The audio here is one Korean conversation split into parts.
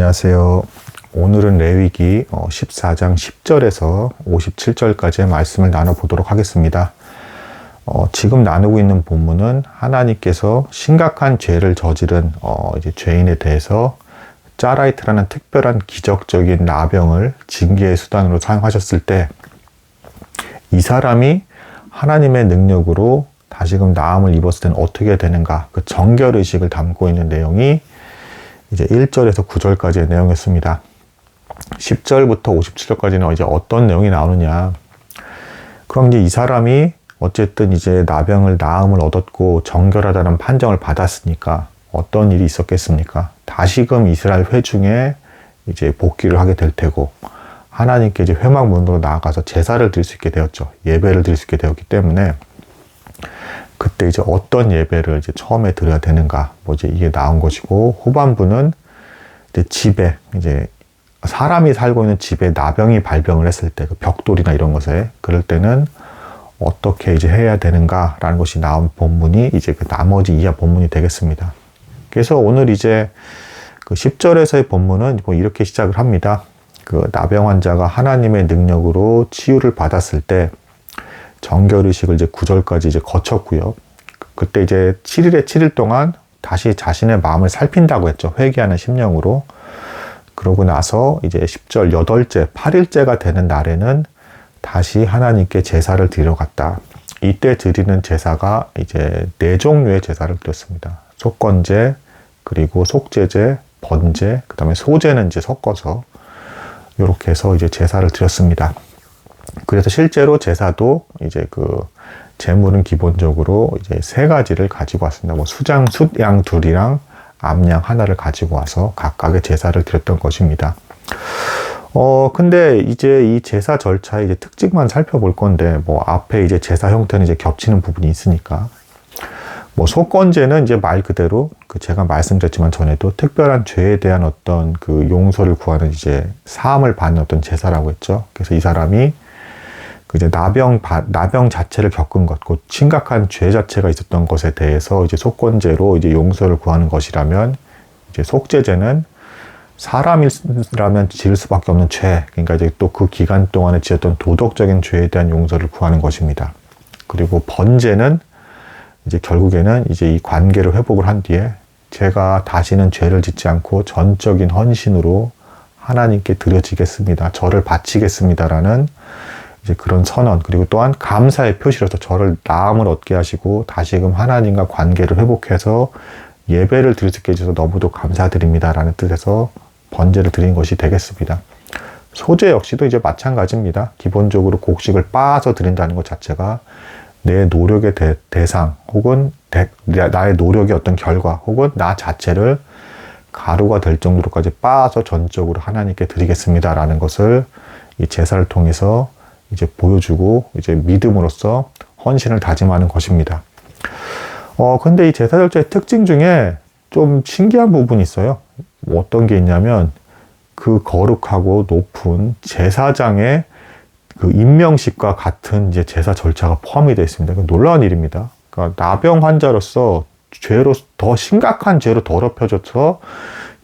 안녕하세요. 오늘은 레위기 14장 10절에서 57절까지의 말씀을 나눠보도록 하겠습니다. 지금 나누고 있는 본문은 하나님께서 심각한 죄를 저지른 이제 죄인에 대해서 짜라이트라는 특별한 기적적인 나병을 징계의 수단으로 사용하셨을 때 이 사람이 하나님의 능력으로 다시금 나음을 입었을 때는 어떻게 되는가, 그 정결의식을 담고 있는 내용이 이제 1절에서 9절까지의 내용이었습니다. 10절부터 57절까지는 이제 어떤 내용이 나오느냐. 그럼 이제 이 사람이 어쨌든 이제 나병을 나음을 얻었고 정결하다는 판정을 받았으니까 어떤 일이 있었겠습니까? 다시금 이스라엘 회중에 이제 복귀를 하게 될 테고 하나님께 이제 회막문으로 나아가서 제사를 드릴 수 있게 되었죠. 예배를 드릴 수 있게 되었기 때문에 그때 이제 어떤 예배를 이제 처음에 드려야 되는가, 뭐 이제 이게 나온 것이고, 후반부는 이제 집에, 이제 사람이 살고 있는 집에 나병이 발병을 했을 때, 그 벽돌이나 이런 것에, 그럴 때는 어떻게 이제 해야 되는가라는 것이 나온 본문이 이제 그 나머지 이하 본문이 되겠습니다. 그래서 오늘 이제 그 10절에서의 본문은 뭐 이렇게 시작을 합니다. 그 나병 환자가 하나님의 능력으로 치유를 받았을 때, 정결의식을 이제 9절까지 이제 거쳤고요. 그때 이제 7일에 7일 동안 다시 자신의 마음을 살핀다고 했죠. 회개하는 심령으로. 그러고 나서 이제 10절 8째, 8일째가 되는 날에는 다시 하나님께 제사를 드리러 갔다. 이때 드리는 제사가 이제 4종류의 제사를 드렸습니다. 속건제, 그리고 속제제, 번제, 그 다음에 소제는 이제 섞어서 이렇게 해서 이제 제사를 드렸습니다. 그래서 실제로 제사도 이제 그 제물은 기본적으로 이제 3가지를 가지고 왔습니다. 뭐 숫양 2이랑 암양 1를 가지고 와서 각각의 제사를 드렸던 것입니다. 근데 이제 이 제사 절차의 이제 특징만 살펴볼 건데, 뭐 앞에 이제 제사 형태는 이제 겹치는 부분이 있으니까, 뭐 속건제는 이제 말 그대로 그 제가 말씀드렸지만 전에도 특별한 죄에 대한 어떤 그 용서를 구하는 이제 사함을 받는 어떤 제사라고 했죠. 그래서 이 사람이 이제 나병 자체를 겪은 것, 그 심각한 죄 자체가 있었던 것에 대해서 이제 속건제로 이제 용서를 구하는 것이라면, 이제 속제제는 사람이라면 지을 수밖에 없는 죄, 그러니까 이제 또 그 기간 동안에 지었던 도덕적인 죄에 대한 용서를 구하는 것입니다. 그리고 번제는 이제 결국에는 이제 이 관계를 회복을 한 뒤에 제가 다시는 죄를 짓지 않고 전적인 헌신으로 하나님께 드려지겠습니다, 저를 바치겠습니다라는 이제 그런 선언, 그리고 또한 감사의 표시로서 저를 나음을 얻게 하시고 다시금 하나님과 관계를 회복해서 예배를 드릴 수 있게 해주셔서 너무도 감사드립니다라는 뜻에서 번제를 드린 것이 되겠습니다. 소제 역시도 이제 마찬가지입니다. 기본적으로 곡식을 빻아서 드린다는 것 자체가 내 노력의 대상, 혹은 나의 노력의 어떤 결과, 혹은 나 자체를 가루가 될 정도로까지 빻아서 전적으로 하나님께 드리겠습니다라는 것을 이 제사를 통해서 이제 보여주고 이제 믿음으로써 헌신을 다짐하는 것입니다. 근데 이 제사 절차의 특징 중에 좀 신기한 부분이 있어요. 어떤 게 있냐면 그 거룩하고 높은 제사장의 그 임명식과 같은 이제 제사 절차가 포함이 되어 있습니다. 놀라운 일입니다. 그러니까 나병 환자로서 죄로 더 심각한 죄로 더럽혀져서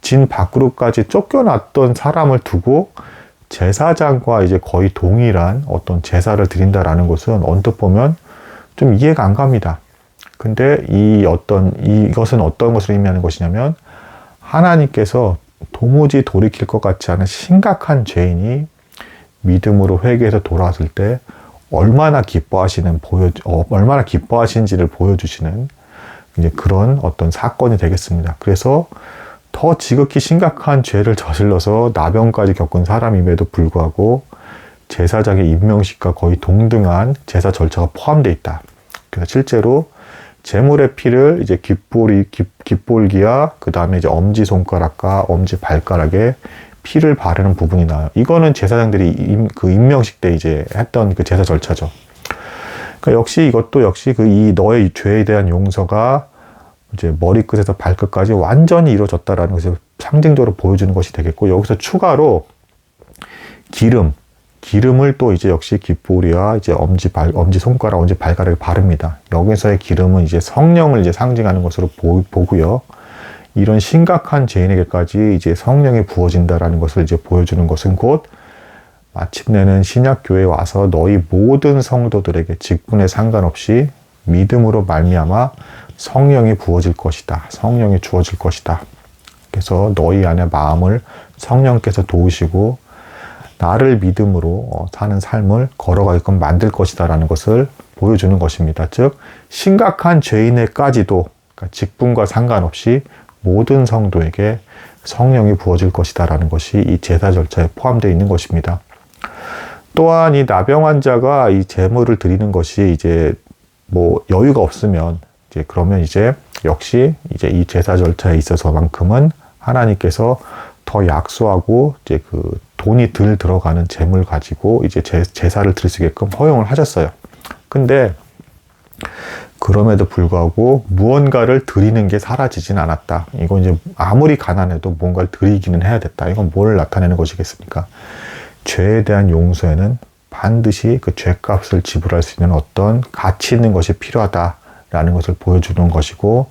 진 밖으로까지 쫓겨났던 사람을 두고 제사장과 이제 거의 동일한 어떤 제사를 드린다라는 것은 언뜻 보면 좀 이해가 안 갑니다. 근데 이것은 어떤 것을 의미하는 것이냐면, 하나님께서 도무지 돌이킬 것 같지 않은 심각한 죄인이 믿음으로 회개해서 돌아왔을 때 얼마나 기뻐하시는지를 보여주시는 이제 그런 어떤 사건이 되겠습니다. 그래서 더 지극히 심각한 죄를 저질러서 나병까지 겪은 사람임에도 불구하고 제사장의 임명식과 거의 동등한 제사 절차가 포함되어 있다. 그래서 실제로 제물의 피를 이제 깃볼기와 그 다음에 이제 엄지손가락과 엄지발가락에 피를 바르는 부분이 나와요. 이거는 제사장들이 그 임명식 때 이제 했던 그 제사 절차죠. 그러니까 이것도 역시 이 너의 죄에 대한 용서가 이제 머리끝에서 발끝까지 완전히 이루어졌다라는 것을 상징적으로 보여주는 것이 되겠고, 여기서 추가로 기름을 또 이제 역시 깃보리와 이제 엄지손가락, 엄지발가락에 바릅니다. 여기서의 기름은 이제 성령을 이제 상징하는 것으로 보고요. 이런 심각한 죄인에게까지 이제 성령이 부어진다라는 것을 이제 보여주는 것은 곧 마침내는 신약교회에 와서 너희 모든 성도들에게 직분에 상관없이 믿음으로 말미암아 성령이 부어질 것이다. 성령이 주어질 것이다. 그래서 너희 안에 마음을 성령께서 도우시고 나를 믿음으로 사는 삶을 걸어가게끔 만들 것이다 라는 것을 보여주는 것입니다. 즉 심각한 죄인에까지도 그러니까 직분과 상관없이 모든 성도에게 성령이 부어질 것이다 라는 것이 이 제사 절차에 포함되어 있는 것입니다. 또한 이 나병 환자가 이 제물을 드리는 것이 이제 뭐 여유가 없으면 이제 그러면 이제 역시 이제 이 제사 절차에 있어서만큼은 하나님께서 더 약소하고 이제 그 돈이 덜 들어가는 제물 가지고 이제 제사를 드릴 수 있게끔 허용을 하셨어요. 근데 그럼에도 불구하고 무언가를 드리는 게 사라지진 않았다. 이건 이제 아무리 가난해도 뭔가를 드리기는 해야 됐다. 이건 뭘 나타내는 것이겠습니까? 죄에 대한 용서에는 반드시 그 죄값을 지불할 수 있는 어떤 가치 있는 것이 필요하다라는 것을 보여주는 것이고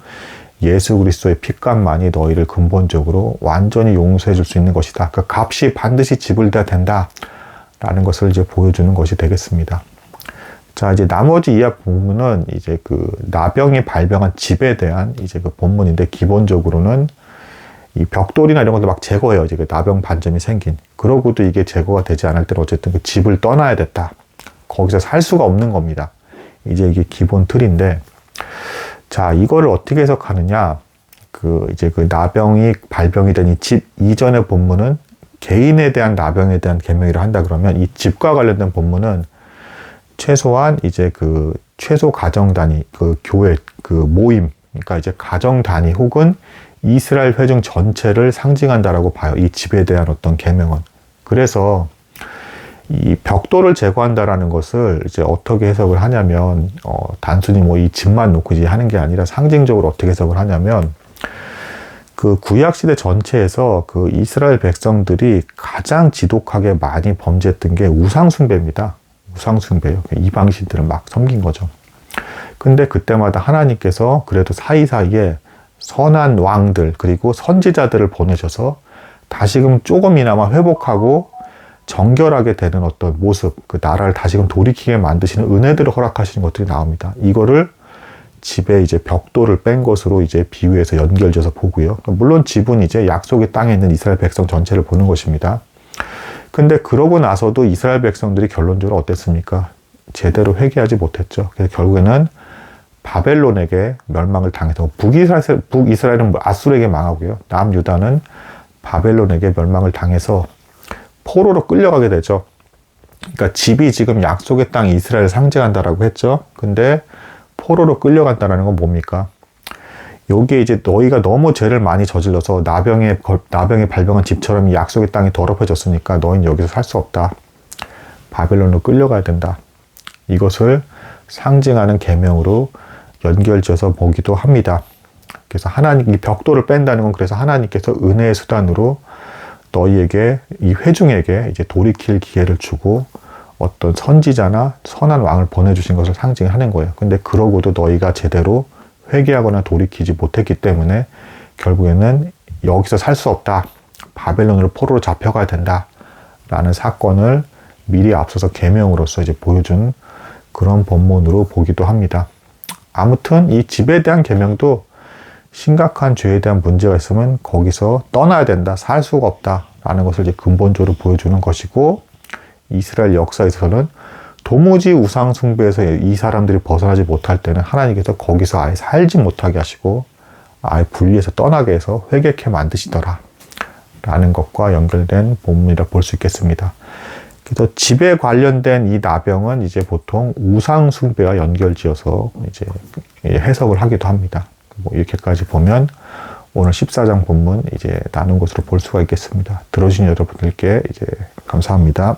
예수 그리스도의 피값만이 너희를 근본적으로 완전히 용서해 줄 수 있는 것이다. 그 값이 반드시 지불돼야 된다라는 것을 이제 보여주는 것이 되겠습니다. 자, 이제 나머지 이하 본문은 이제 그 나병이 발병한 집에 대한 이제 그 본문인데 기본적으로는 이 벽돌이나 이런 것도 막 제거해요. 이제 그 나병 반점이 생긴. 그러고도 이게 제거가 되지 않을 때는 어쨌든 그 집을 떠나야 됐다. 거기서 살 수가 없는 겁니다. 이제 이게 기본 틀인데, 자, 이거를 어떻게 해석하느냐. 이제 그 나병이 발병이 된 이 집 이전의 본문은 개인에 대한 나병에 대한 계명이라 한다 그러면 이 집과 관련된 본문은 최소한 이제 그 최소 가정 단위, 그 교회, 그 모임, 그러니까 이제 가정 단위 혹은 이스라엘 회중 전체를 상징한다라고 봐요. 이 집에 대한 어떤 계명은. 그래서 이 벽돌을 제거한다라는 것을 이제 어떻게 해석을 하냐면, 단순히 뭐 이 집만 놓고 이제 하는 게 아니라 상징적으로 어떻게 해석을 하냐면, 그 구약시대 전체에서 그 이스라엘 백성들이 가장 지독하게 많이 범죄했던 게 우상숭배입니다. 우상숭배요. 이방신들을 막 섬긴 거죠. 근데 그때마다 하나님께서 그래도 사이사이에 선한 왕들 그리고 선지자들을 보내셔서 다시금 조금이나마 회복하고 정결하게 되는 어떤 모습, 그 나라를 다시금 돌이키게 만드시는 은혜들을 허락하시는 것들이 나옵니다. 이거를 집에 이제 벽돌을 뺀 것으로 이제 비유해서 연결져서 보고요. 물론 집은 이제 약속의 땅에 있는 이스라엘 백성 전체를 보는 것입니다. 근데 그러고 나서도 이스라엘 백성들이 결론적으로 어땠습니까? 제대로 회개하지 못했죠. 그래서 결국에는 바벨론에게 멸망을 당해서 북이스라엘은 아수르에게 망하고요. 남유다는 바벨론에게 멸망을 당해서 포로로 끌려가게 되죠. 그러니까 집이 지금 약속의 땅 이스라엘을 상징한다라고 했죠. 근데 포로로 끌려간다는 건 뭡니까? 여기에 이제 너희가 너무 죄를 많이 저질러서 나병에 발병한 집처럼 이 약속의 땅이 더럽혀졌으니까 너희는 여기서 살 수 없다. 바벨론으로 끌려가야 된다. 이것을 상징하는 계명으로 연결져서 보기도 합니다. 그래서 이 벽돌을 뺀다는 건 그래서 하나님께서 은혜의 수단으로 너희에게 이 회중에게 이제 돌이킬 기회를 주고 어떤 선지자나 선한 왕을 보내주신 것을 상징하는 거예요. 근데 그러고도 너희가 제대로 회개하거나 돌이키지 못했기 때문에 결국에는 여기서 살 수 없다. 바벨론으로 포로로 잡혀가야 된다. 라는 사건을 미리 앞서서 계명으로서 이제 보여준 그런 본문으로 보기도 합니다. 아무튼 이 집에 대한 계명도 심각한 죄에 대한 문제가 있으면 거기서 떠나야 된다. 살 수가 없다. 라는 것을 이제 근본적으로 보여주는 것이고 이스라엘 역사에서는 도무지 우상 숭배에서 이 사람들이 벗어나지 못할 때는 하나님께서 거기서 아예 살지 못하게 하시고 아예 분리해서 떠나게 해서 회개케 만드시더라 라는 것과 연결된 본문이라 볼 수 있겠습니다. 그래서 집에 관련된 이 나병은 이제 보통 우상 숭배와 연결지어서 이제 해석을 하기도 합니다. 뭐 이렇게까지 보면 오늘 14장 본문 이제 나눈 것으로 볼 수가 있겠습니다. 들어주신 여러분들께 이제 감사합니다.